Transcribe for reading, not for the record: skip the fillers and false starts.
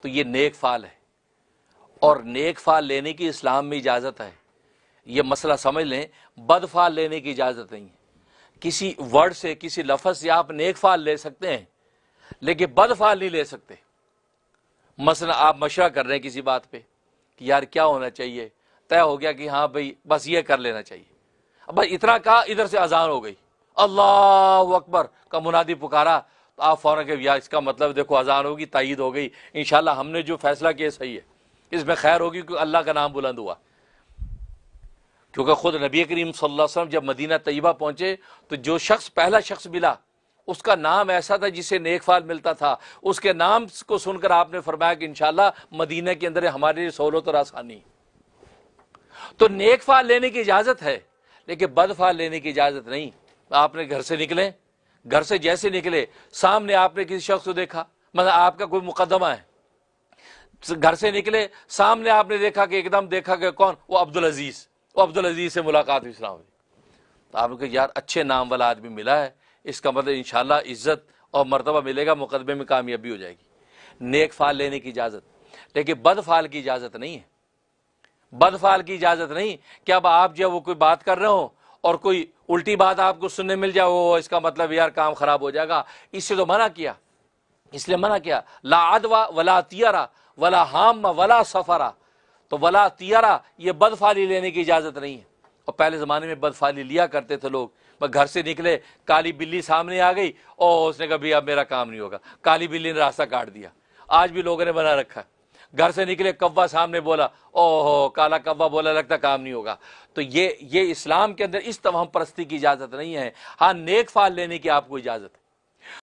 तो ये नेक फाल है, और नेक फाल लेने की इस्लाम में इजाज़त है। ये मसला समझ लें, बदफाल लेने की इजाज़त नहीं है। किसी वर्ड से, किसी लफ्ज़ से आप नेक फाल ले सकते हैं, लेकिन बदफाल नहीं ले सकते। मसला आप मशवरा कर रहे हैं किसी बात पे कि यार क्या होना चाहिए, तय हो गया कि हाँ भाई बस ये कर लेना चाहिए। अब बस इतना कहा, इधर से अजान हो गई, अल्लाह अकबर का मुनादी पुकारा, तो आप फौरन के यार इसका मतलब देखो अजान होगी, तायीद हो गई, इंशाल्लाह हमने जो फैसला किया सही है, इसमें खैर होगी क्योंकि अल्लाह का नाम बुलंद हुआ। क्योंकि खुद नबी करीम सल्लल्लाहु अलैहि वसल्लम जब मदीना तैयबा पहुंचे तो जो शख्स, पहला शख्स मिला, उसका नाम ऐसा था जिसे नेक फाल मिलता था। उसके नाम को सुनकर आपने फरमाया कि इंशाल्लाह मदीना के अंदर हमारे लिए सहूलत और आसानी। तो नेक फाल लेने की इजाजत है, लेकिन बद फाल लेने की इजाजत नहीं। आपने घर से निकले, घर से जैसे निकले सामने आपने किसी शख्स को देखा, मतलब आपका कोई मुकदमा है, घर से निकले सामने आपने देखा कि एकदम देखा कि कौन, वो अब्दुल अजीज, वो अब्दुल अजीज से मुलाकात हुई इस्लाम में, तो आपने कहा यार अच्छे नाम वाला आदमी मिला है, इसका मतलब इंशाल्लाह इज्जत और मर्तबा मिलेगा, मुकदमे में कामयाबी हो जाएगी। नेक फाल लेने की इजाजत, लेकिन बद फाल की इजाजत नहीं है। बद फाल की इजाजत नहीं कि अब आप जब वो कोई बात कर रहे हो और कोई उल्टी बात आपको सुनने मिल जाए, वो इसका मतलब यार काम खराब हो जाएगा, इससे तो मना किया। इसलिए मना किया, ला अदवा वला तियारा वला हाम वला सफरा। तो वला तियारा, ये बदफाली लेने की इजाजत नहीं है। और पहले ज़माने में बदफाली लिया करते थे लोग। घर से निकले, काली बिल्ली सामने आ गई और उसने कहा भैया अब मेरा काम नहीं होगा, काली बिल्ली ने रास्ता काट दिया। आज भी लोगों ने बना रखा है, घर से निकले कौवा सामने बोला, ओहो काला कौवा बोला, लगता काम नहीं होगा। तो ये इस्लाम के अंदर इस तमाम परस्ती की इजाज़त नहीं है। हाँ, नेक फाल लेने की आपको इजाज़त है।